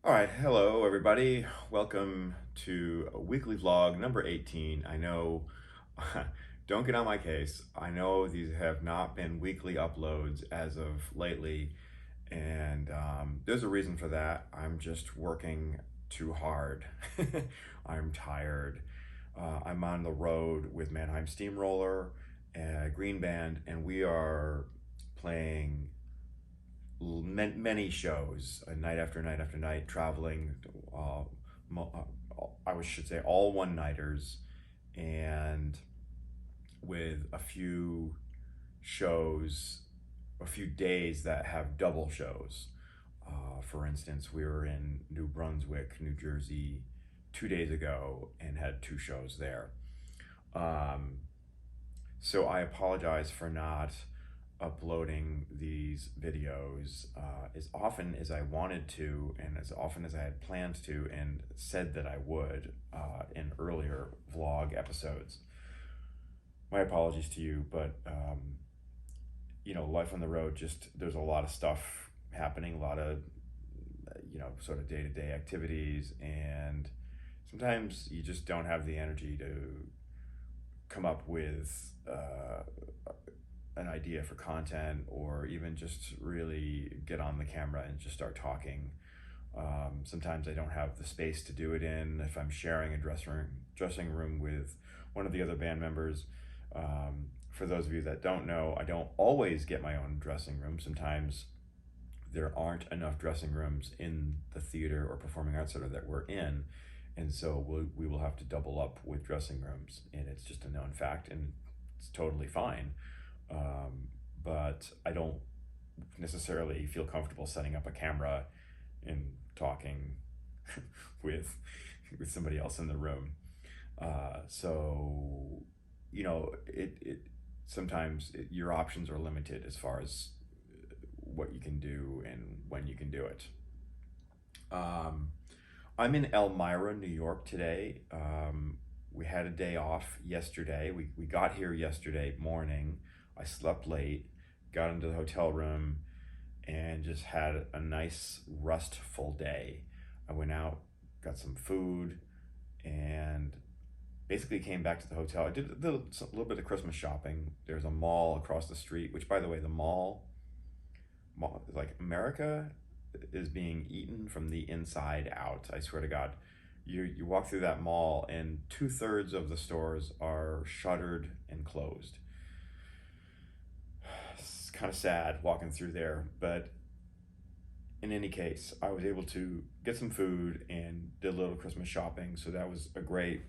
All right, hello everybody. Welcome to a weekly vlog number 18. I know, don't get on my case. I know these have not been weekly uploads as of lately, and there's a reason for that. I'm just working too hard. I'm tired. I'm on the road with Mannheim Steamroller, Green Band, and we are playing many shows, night after night after night, traveling. Uh, I should say all one-nighters, and with a few shows, a few days that have double shows. For instance, we were in New Brunswick, New Jersey, 2 days ago and had two shows there. Um, so I apologize for not uploading these videos as often as I wanted to and as often as I had planned to and said that I would in earlier vlog episodes. My apologies to you, but life on the road, just there's a lot of stuff happening, a lot of sort of day-to-day activities, and sometimes you just don't have the energy to come up with an idea for content, or even just really get on the camera and just start talking. Sometimes I don't have the space to do it in. If I'm sharing a dressing room with one of the other band members, for those of you that don't know, I don't always get my own dressing room. Sometimes there aren't enough dressing rooms in the theater or performing arts center that we're in, and so we will have to double up with dressing rooms, and it's just a known fact, and it's totally fine. But I don't necessarily feel comfortable setting up a camera and talking with somebody else in the room. So it sometimes your options are limited as far as what you can do and when you can do it. I'm in Elmira, New York today. We had a day off yesterday. We got here yesterday morning. I slept late, got into the hotel room, and just had a nice restful day. I went out, got some food, and basically came back to the hotel. I did a little bit of Christmas shopping. There's a mall across the street, which, by the way, the mall, like America is being eaten from the inside out. I swear to God. You walk through that mall and 2/3 of the stores are shuttered and closed. It's kind of sad walking through there, but in any case, I was able to get some food and did a little Christmas shopping, so that was a great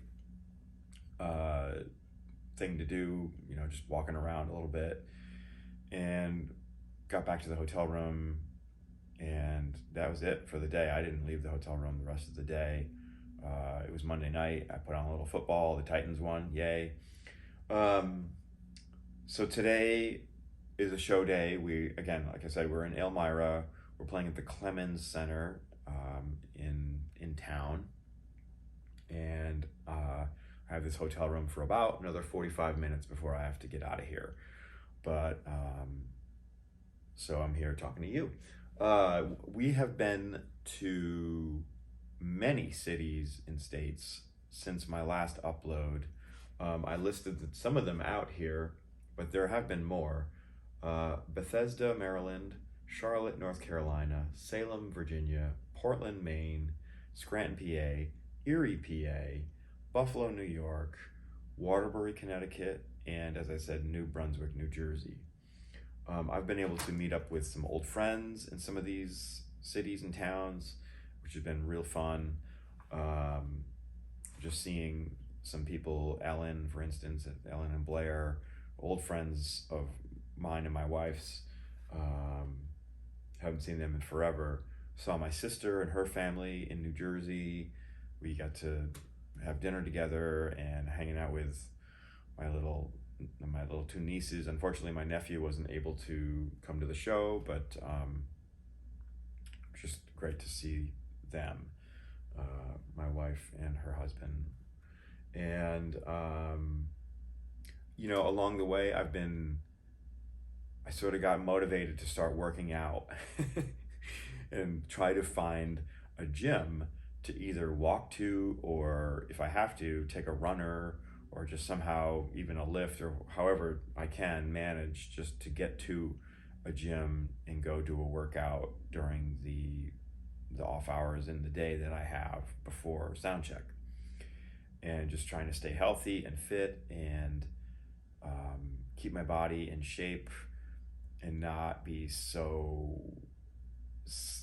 thing to do, just walking around a little bit, and got back to the hotel room, and that was it for the day. I didn't leave the hotel room the rest of the day. It was Monday night. I put on a little football. The Titans won. Yay. So today is a show day. Again, like I said, we're in Elmira. We're playing at the Clemens Center in town. And I have this hotel room for about another 45 minutes before I have to get out of here. But so I'm here talking to you. We have been to many cities and states since my last upload. I listed some of them out here, but there have been more. Bethesda, Maryland, Charlotte, North Carolina, Salem, Virginia, Portland, Maine, Scranton, PA, Erie, PA, Buffalo, New York, Waterbury, Connecticut, and as I said, New Brunswick, New Jersey. I've been able to meet up with some old friends in some of these cities and towns, which has been real fun. Just seeing some people, Ellen, for instance, Ellen and Blair, old friends of mine and my wife's. Haven't seen them in forever. Saw my sister and her family in New Jersey. We got to have dinner together and hanging out with my little two nieces. Unfortunately, my nephew wasn't able to come to the show, but just great to see them, my wife and her husband. And along the way, I sort of got motivated to start working out and try to find a gym to either walk to, or if I have to, take a runner, or just somehow even a lift, or however I can manage just to get to a gym and go do a workout during the off hours in the day that I have before sound check. And just trying to stay healthy and fit, and keep my body in shape, and not be so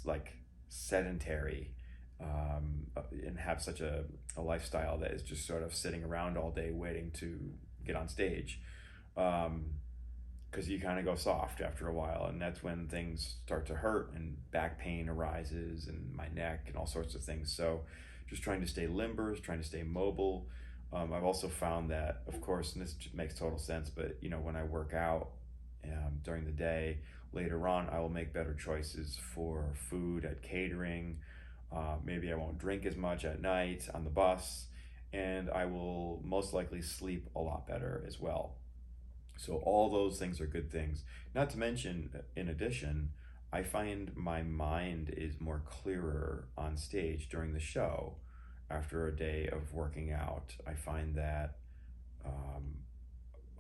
like sedentary, and have such a lifestyle that is just sort of sitting around all day waiting to get on stage. Because you kind of go soft after a while, and that's when things start to hurt and back pain arises and my neck and all sorts of things. So just trying to stay limber, trying to stay mobile. I've also found that, of course, and this makes total sense, but when I work out during the day, later on I will make better choices for food at catering. Maybe I won't drink as much at night on the bus, and I will most likely sleep a lot better as well. So all those things are good things. Not to mention, in addition, I find my mind is more clearer on stage during the show after a day of working out. I find that um,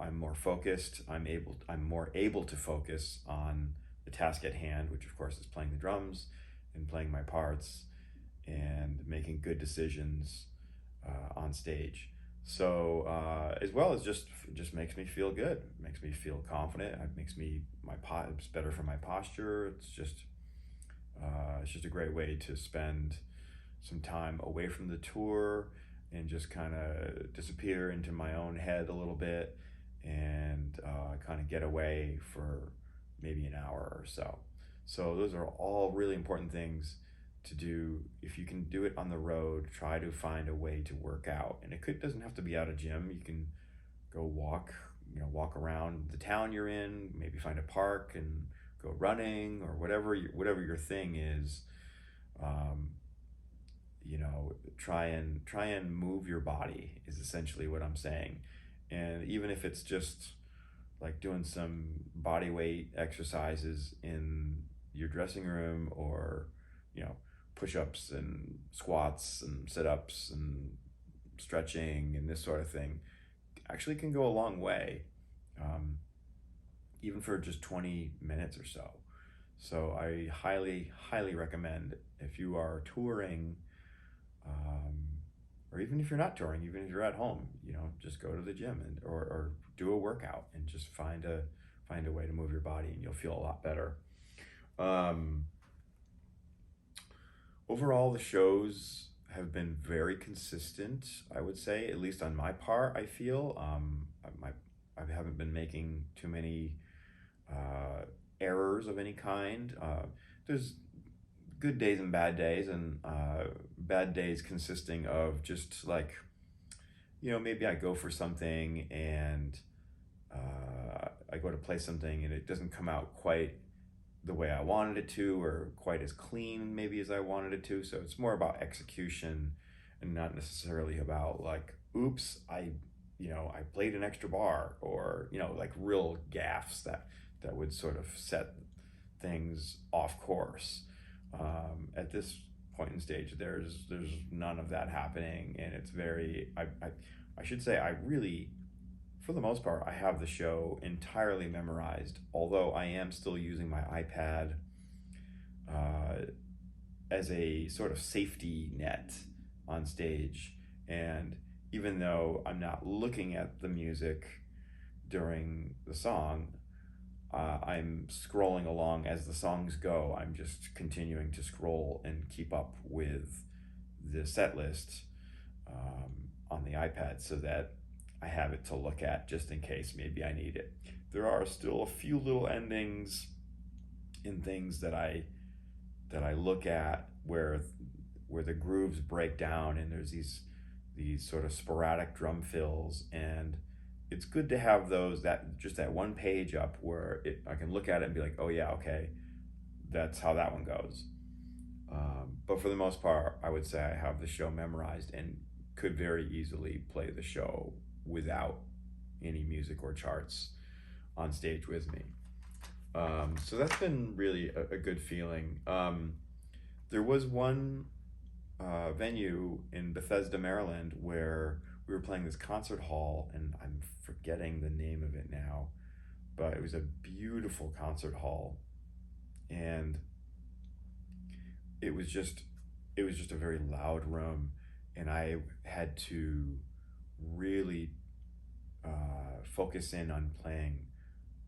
I'm more focused. I'm more able to focus on the task at hand, which of course is playing the drums and playing my parts and making good decisions on stage. So as well as just makes me feel good, makes me feel confident. It makes me it's better for my posture. It's just a great way to spend some time away from the tour and just kind of disappear into my own head a little bit, and kind of get away for maybe an hour or so. So those are all really important things to do. If you can do it on the road, try to find a way to work out. And doesn't have to be at a gym. You can go walk around the town you're in, maybe find a park and go running, or whatever your thing is. Um, try and move your body is essentially what I'm saying. And even if it's just like doing some body weight exercises in your dressing room, or push-ups and squats and sit-ups and stretching and this sort of thing, actually can go a long way, even for just 20 minutes or so. So I highly recommend, if you are touring, or even if you're not touring, even if you're at home, just go to the gym or do a workout, and just find a way to move your body, and you'll feel a lot better. Overall, the shows have been very consistent, I would say, at least on my part. I feel I haven't been making too many errors of any kind. There's good days and bad days, and bad days consisting of just like, maybe I go for something, and I go to play something and it doesn't come out quite the way I wanted it to, or quite as clean maybe as I wanted it to. So it's more about execution, and not necessarily about like, oops, I played an extra bar, or like real gaffes that would sort of set things off course. At this point in stage, there's none of that happening, and it's very I should say, I really, for the most part, I have the show entirely memorized, although I am still using my iPad as a sort of safety net on stage. And even though I'm not looking at the music during the song, I'm scrolling along as the songs go. I'm just continuing to scroll and keep up with the set list on the iPad, so that I have it to look at just in case maybe I need it. There are still a few little endings in things that I look at where the grooves break down, and there's these sort of sporadic drum fills, and it's good to have those, that one page up where I can look at it and be like, oh yeah, okay, that's how that one goes. But for the most part, I would say I have the show memorized, and could very easily play the show without any music or charts on stage with me. So that's been really a good feeling. There was one venue in Bethesda, Maryland, where we were playing this concert hall, and I'm forgetting the name of it now, but it was a beautiful concert hall, and it was just it was just a very loud room, and I had to really focus in on playing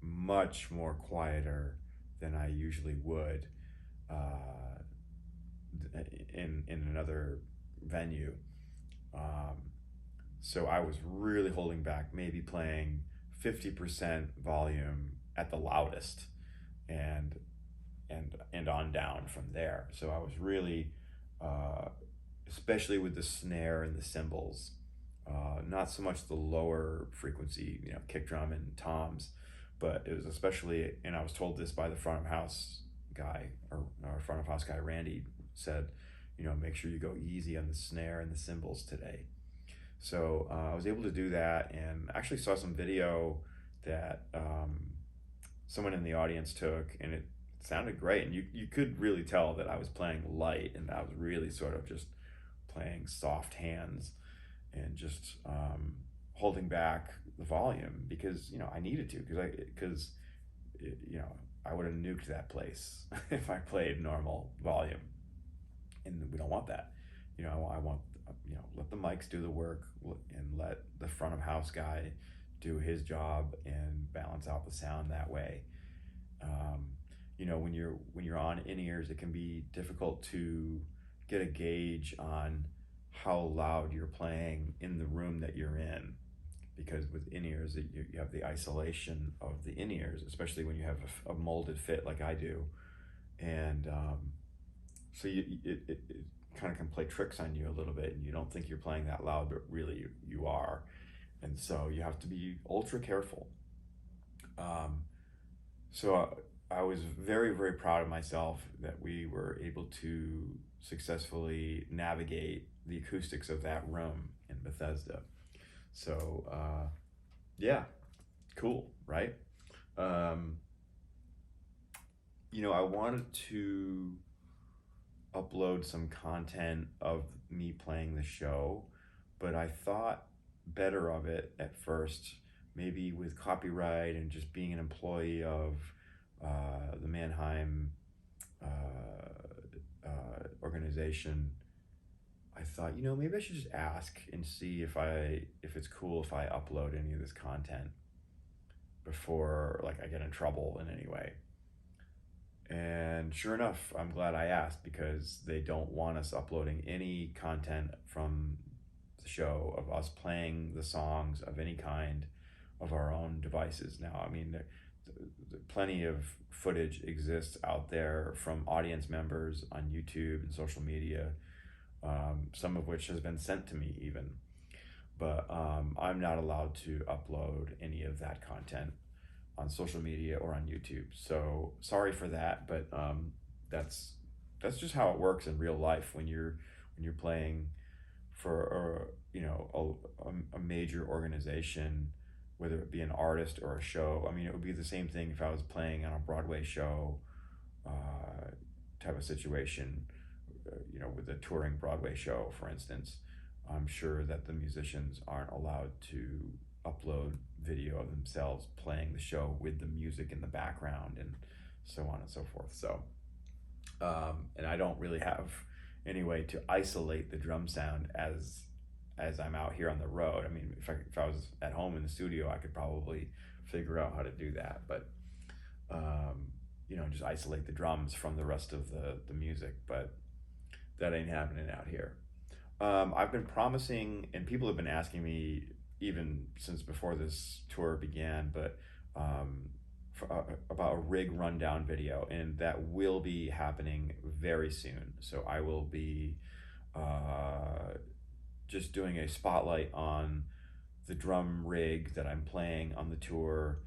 much more quieter than I usually would uh, in another venue. Um, so I was really holding back, maybe playing 50% volume at the loudest, and and on down from there. So I was really, uh, especially with the snare and the cymbals, not so much the lower frequency, kick drum and toms, but it was especially, and I was told this by the front of house guy, or our front of house guy, Randy, said, make sure you go easy on the snare and the cymbals today. So I was able to do that, and actually saw some video that someone in the audience took, and it sounded great. And you could really tell that I was playing light, and I was really sort of just playing soft hands, and just holding back the volume, because I needed to, because I would have nuked that place if I played normal volume, and we don't want that. I want, let the mics do the work, and let the front of house guy do his job and balance out the sound that way. um, when you're on in-ears, it can be difficult to get a gauge on how loud you're playing in the room that you're in, because with in-ears, you have the isolation of the in-ears, especially when you have a molded fit like I do. And so it kind of can play tricks on you a little bit, and you don't think you're playing that loud, but really you are. And so you have to be ultra careful. Um, so I was very, very proud of myself that we were able to successfully navigate the acoustics of that room in Bethesda. So yeah, cool, right? Um, I wanted to upload some content of me playing the show, but I thought better of it at first, maybe with copyright and just being an employee of the Mannheim organization. I thought, maybe I should just ask and see if it's cool if I upload any of this content before, like, I get in trouble in any way. And sure enough, I'm glad I asked, because they don't want us uploading any content from the show of us playing the songs of any kind of our own devices. Now, I mean, plenty of footage exists out there from audience members on YouTube and social media, some of which has been sent to me even. But I'm not allowed to upload any of that content on social media or on YouTube. So sorry for that, but that's just how it works in real life when you're playing for a major organization, whether it be an artist or a show. I mean, it would be the same thing if I was playing on a Broadway show type of situation, with a touring Broadway show, for instance. I'm sure that the musicians aren't allowed to upload video of themselves playing the show with the music in the background, and so on and so forth. So, and I don't really have any way to isolate the drum sound as I'm out here on the road. I mean, if I was at home in the studio, I could probably figure out how to do that, but just isolate the drums from the rest of the music. But that ain't happening out here. I've been promising, and people have been asking me even since before this tour began, but about a rig rundown video, and that will be happening very soon. So I will be just doing a spotlight on the drum rig that I'm playing on the tour,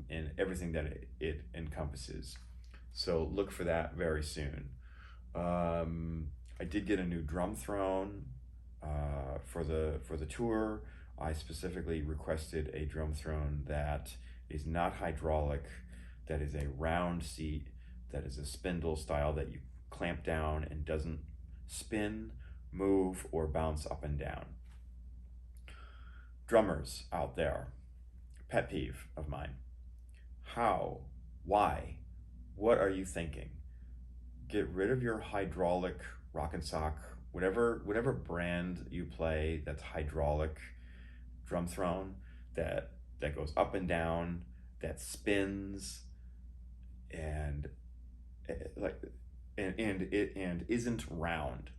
and everything that it encompasses. So look for that very soon. I did get a new drum throne for the tour. I specifically requested a drum throne that is not hydraulic, that is a round seat, that is a spindle style that you clamp down and doesn't spin, move, or bounce up and down. Drummers out there, pet peeve of mine. How? Why? What are you thinking? Get rid of your hydraulic rock and sock, whatever brand you play that's hydraulic drum throne that goes up and down, that spins, and like and isn't round.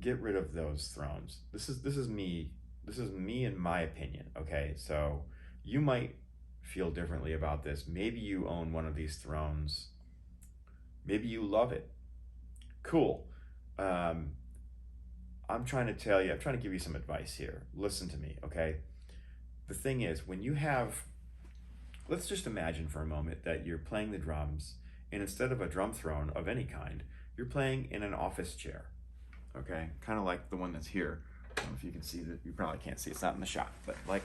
Get rid of those thrones. This is me. This is me in my opinion. Okay, so you might feel differently about this. Maybe you own one of these thrones. Maybe you love it. Cool. I'm trying to give you some advice here. Listen to me, okay? The thing is, when you have, let's just imagine for a moment that you're playing the drums, and instead of a drum throne of any kind, you're playing in an office chair, okay? Kind of like the one that's here. I don't know if you can see that. You probably can't see, it's not in the shot, but like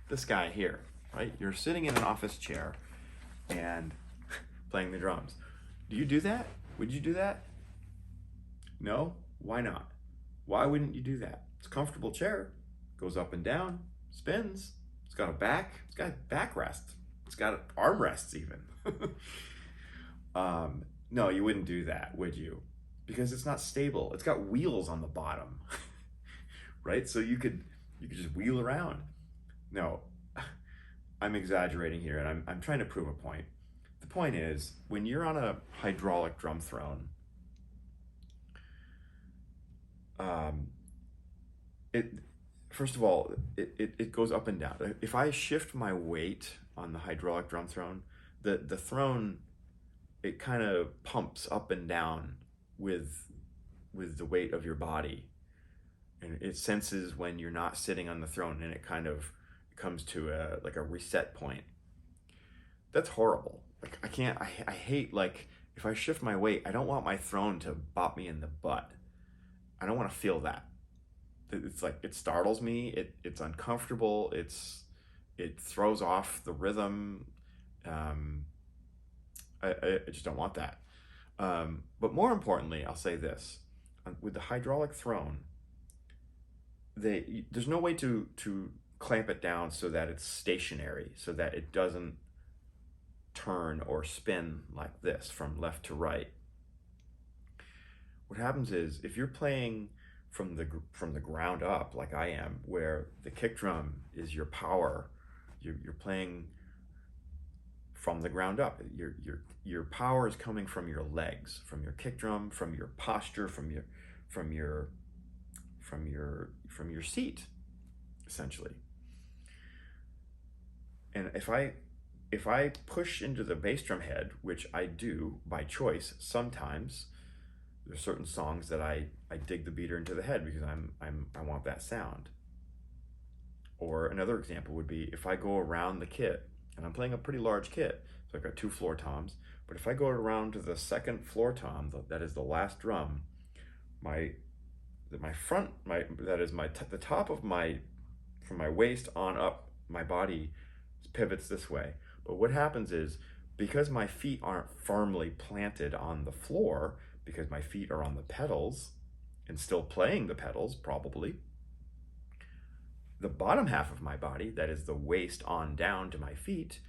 this guy here, right? You're sitting in an office chair and playing the drums. Do you do that? Would you do that? No? Why not? Why wouldn't you do that? It's a comfortable chair, goes up and down, spins. It's got a backrest. It's got armrests even. No, you wouldn't do that, would you? Because it's not stable. It's got wheels on the bottom, right? So you could just wheel around. No, I'm exaggerating here, and I'm trying to prove a point. The point is, when you're on a hydraulic drum throne, first of all, it goes up and down. If I shift my weight on the hydraulic drum throne, the throne, it kind of pumps up and down with the weight of your body, and it senses when you're not sitting on the throne, and it kind of comes to a reset point. That's horrible. Like I hate, like, if I shift my weight, I don't want my throne to bop me in the butt. I don't want to feel that. It's like, it startles me. It's uncomfortable. It throws off the rhythm. I just don't want that. But more importantly, I'll say this: with the hydraulic throne, there's no way to clamp it down so that it's stationary, so that it doesn't turn or spin like this from left to right. What happens is, if you're playing from the ground up, like I am, where the kick drum is your power, you're playing from the ground up. Your power is coming from your legs, from your kick drum, from your posture, from your seat, essentially. And if I push into the bass drum head, which I do by choice sometimes, there's certain songs that I dig the beater into the head because I want that sound. Or another example would be, if I go around the kit, and I'm playing a pretty large kit, so I've got 2 floor toms, but if I go around to the second floor tom, that is the last drum, the top of from my waist on up, my body pivots this way. But what happens is, because my feet aren't firmly planted on the floor, because my feet are on the pedals and still playing the pedals probably, the bottom half of my body, that is the waist on down to my feet,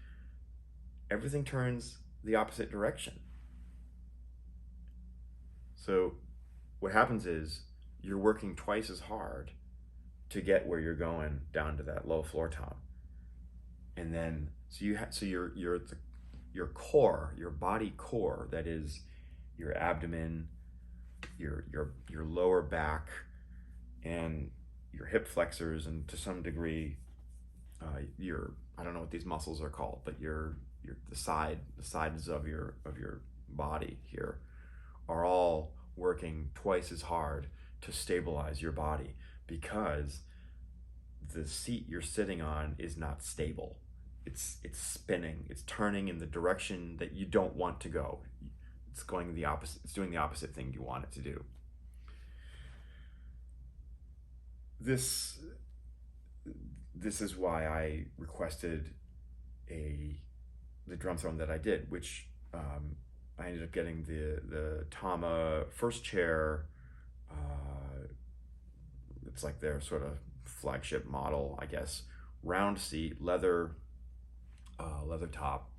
everything turns the opposite direction. So what happens is, you're working twice as hard to get where you're going down to that low floor tom. And then, your core, your body core, that is your abdomen, your lower back, and your hip flexors, and to some degree, I don't know what these muscles are called, but the sides of your body here are all working twice as hard to stabilize your body, because the seat you're sitting on is not stable. It's spinning. It's turning in the direction that you don't want to go. It's going the opposite. It's doing the opposite thing you want it to do. This is why I requested the drum throne that I did, which I ended up getting the Tama first chair It's like their sort of flagship model, I guess. Round seat, leather, leather top,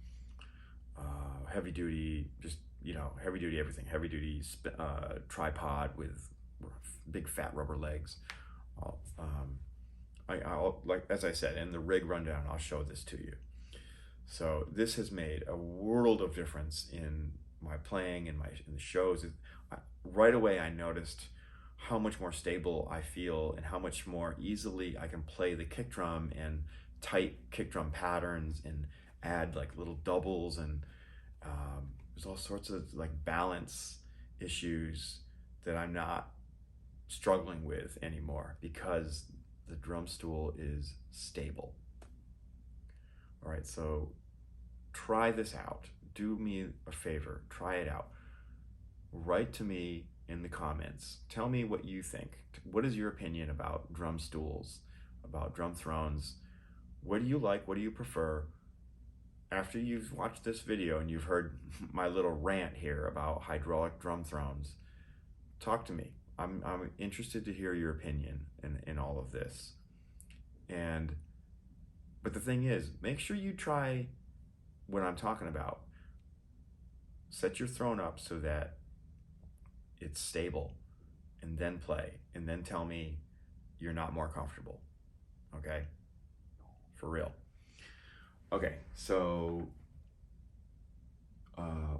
heavy duty, just, heavy duty everything. Heavy duty tripod with big fat rubber legs. I'll, like, as I said in the rig rundown, I'll show this to you. So this has made a world of difference in my playing and in the shows. Right away, I noticed how much more stable I feel and how much more easily I can play the kick drum and tight kick drum patterns and add like little doubles, and there's all sorts of like balance issues that I'm not struggling with anymore because the drum stool is stable. All right, so try this out. Do me a favor, try it out. Write to me in the comments. Tell me what you think. What is your opinion about drum stools, about drum thrones? What do you like? What do you prefer? After you've watched this video and you've heard my little rant here about hydraulic drum thrones, talk to me. I'm interested to hear your opinion in all of this. But the thing is, make sure you try what I'm talking about. Set your throne up so that it's stable, and then play, and then tell me you're not more comfortable. Okay? For real. Okay, so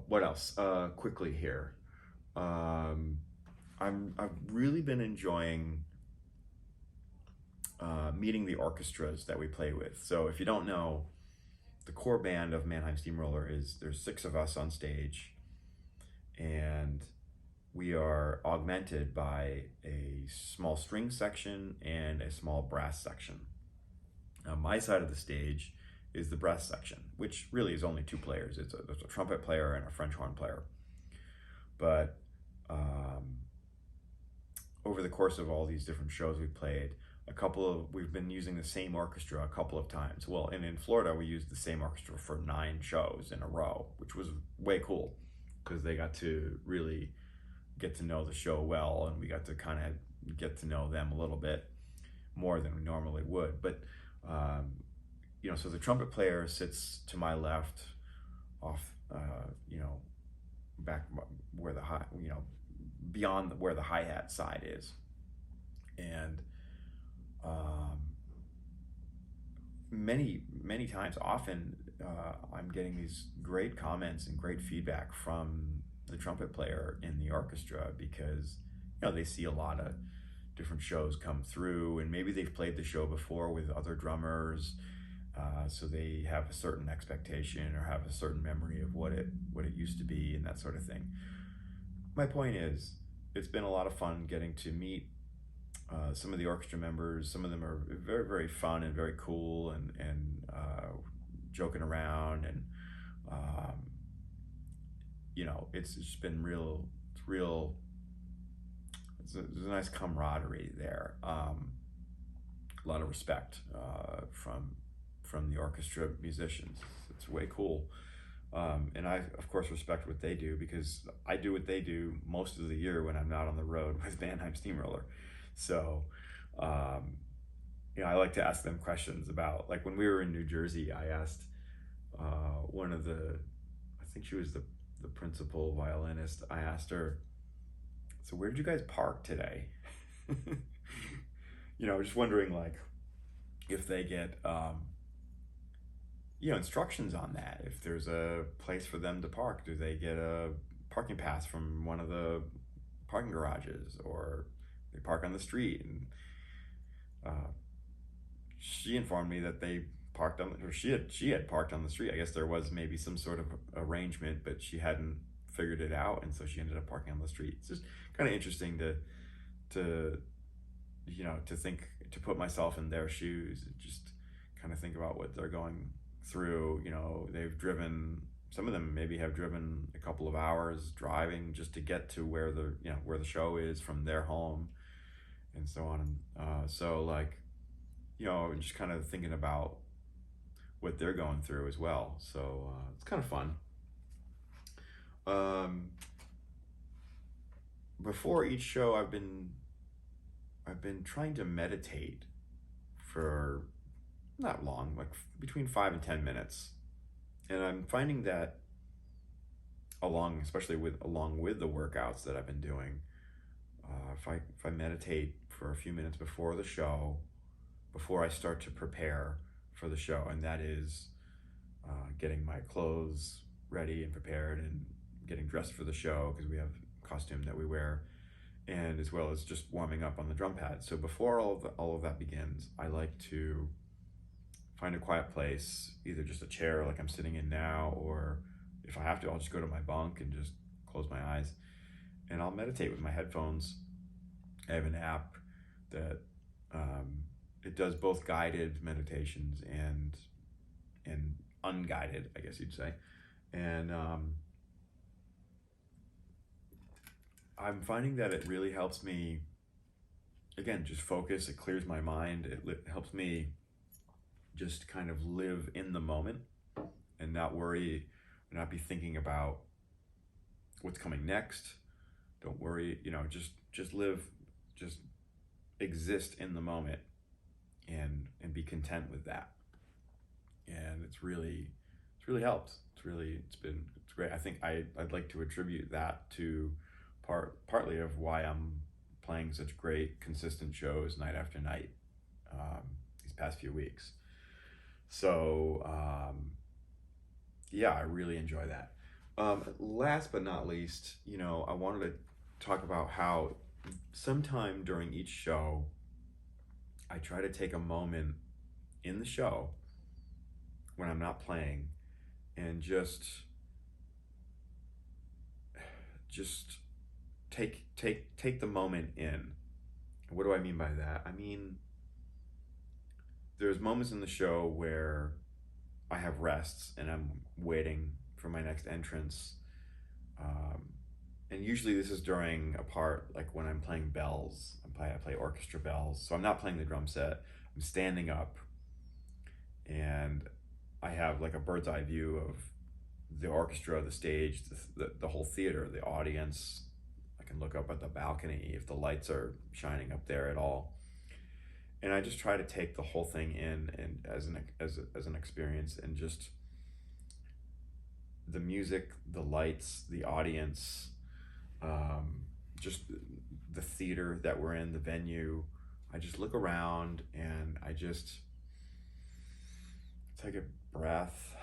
what else? Quickly here. I've really been enjoying meeting the orchestras that we play with. So if you don't know, the core band of Mannheim Steamroller there's 6 of us on stage, and we are augmented by a small string section and a small brass section. Now, my side of the stage is the brass section, which really is only 2 players. There's a trumpet player and a French horn player. But over the course of all these different shows we've played, we've been using the same orchestra a couple of times. Well, and in Florida, we used the same orchestra for 9 shows in a row, which was way cool because they got to really get to know the show well, and we got to kind of get to know them a little bit more than we normally would. But so the trumpet player sits to my left, off, back where the beyond where the hi-hat side is, and many times, often, I'm getting these great comments and great feedback from the trumpet player in the orchestra because they see a lot of different shows come through, and maybe they've played the show before with other drummers, so they have a certain expectation or have a certain memory of what it used to be and that sort of thing. My point is, it's been a lot of fun getting to meet some of the orchestra members. Some of them are very, very fun and very cool, and joking around, and it's just been there's a nice camaraderie there. A lot of respect from the orchestra musicians. It's way cool. And I, of course, respect what they do because I do what they do most of the year when I'm not on the road with Mannheim Steamroller. So, I like to ask them questions about, like when we were in New Jersey, I asked one of I think she was the principal violinist, I asked her, so where did you guys park today? Just wondering, like, if they get, instructions on that. If there's a place for them to park, do they get a parking pass from one of the parking garages, or they park on the street? And she informed me that they parked she had parked on the street. I guess there was maybe some sort of arrangement, but she hadn't figured it out, and so she ended up parking on the street. It's just kind of interesting to think, to put myself in their shoes, and just kind of think about what they're going through. Some of them maybe have driven a couple of hours driving just to get to where the show is from their home, and so on. Just kind of thinking about what they're going through as well. So it's kind of fun. Before each show, I've been I've been trying to meditate for not long, like between 5 and 10 minutes. And I'm finding that along with the workouts that I've been doing, if I meditate for a few minutes before the show, before I start to prepare for the show, and that is getting my clothes ready and prepared and getting dressed for the show because we have a costume that we wear, and as well as just warming up on the drum pad. So before all of that begins, I like to find a quiet place, either just a chair like I'm sitting in now, or if I have to, I'll just go to my bunk and just close my eyes and I'll meditate with my headphones. I have an app that it does both guided meditations and unguided, I guess you'd say. And I'm finding that it really helps me, again, just focus. It clears my mind. It helps me just kind of live in the moment and not worry, not be thinking about what's coming next. Don't worry, just live, just exist in the moment and be content with that. And it's really helped. It's great. I think I'd like to attribute that to partly of why I'm playing such great consistent shows night after night these past few weeks. So yeah, I really enjoy that. Last but not least, I wanted to talk about how sometime during each show, I try to take a moment in the show when I'm not playing and just take the moment in. What do I mean by that? I mean, there's moments in the show where I have rests and I'm waiting for my next entrance. And usually this is during a part like when I'm playing bells. I play orchestra bells. So I'm not playing the drum set. I'm standing up and I have like a bird's eye view of the orchestra, the stage, the whole theater, the audience. I can look up at the balcony if the lights are shining up there at all. And I just try to take the whole thing in and as an experience, and just the music, the lights, the audience, just the theater that we're in, the venue. I just look around and I just take a breath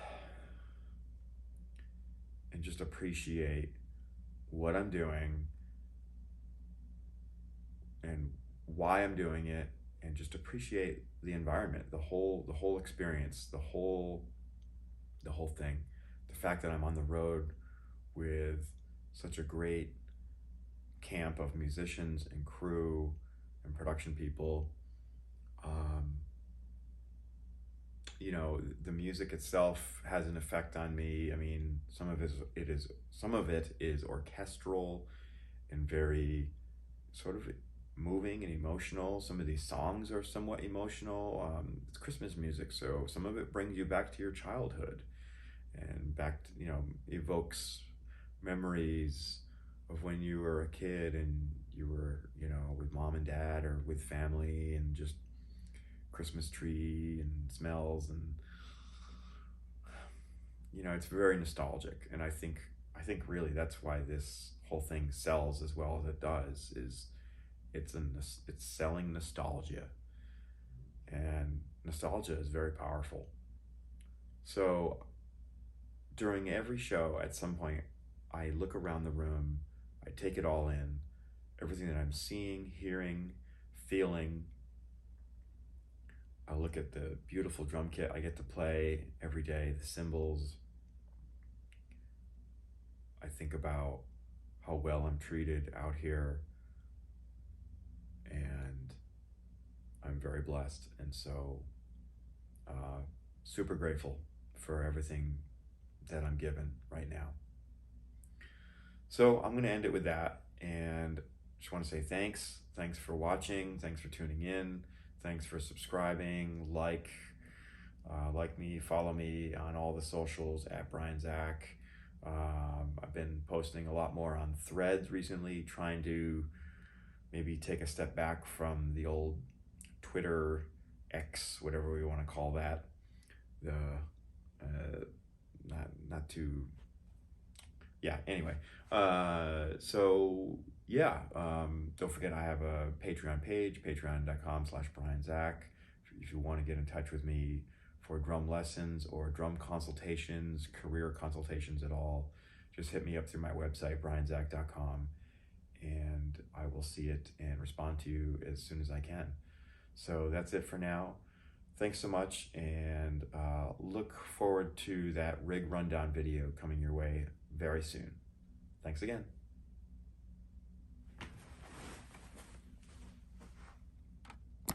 and just appreciate what I'm doing and why I'm doing it, and just appreciate the environment, the whole experience, the whole thing. The fact that I'm on the road with such a great camp of musicians and crew and production people. The music itself has an effect on me. I mean, some of it is orchestral and very sort of moving and emotional. Some of these songs are somewhat emotional. It's Christmas music, so some of it brings you back to your childhood and evokes memories of when you were a kid and you were, with mom and dad or with family, and just Christmas tree and smells, and it's very nostalgic. And I think really that's why this whole thing sells as well as it does, is it's selling nostalgia, and nostalgia is very powerful. So during every show, at some point, I look around the room, I take it all in, everything that I'm seeing, hearing, feeling. I look at the beautiful drum kit I get to play every day, the cymbals. I think about how well I'm treated out here, and I'm very blessed. And so super grateful for everything that I'm given right now. So I'm going to end it with that, and just want to say thanks for watching, thanks for tuning in, thanks for subscribing, like me, follow me on all the socials at Brian Zach. I've been posting a lot more on Threads recently, trying to maybe take a step back from the old Twitter X, whatever we want to call that. The not too, yeah. Anyway, so yeah. Don't forget I have a Patreon page, patreon.com/BrianZach. If you want to get in touch with me for drum lessons or drum consultations, career consultations at all, just hit me up through my website, brianzach.com, and I will see it and respond to you as soon as I can. So that's it for now. Thanks so much, and look forward to that rig rundown video coming your way very soon. Thanks again.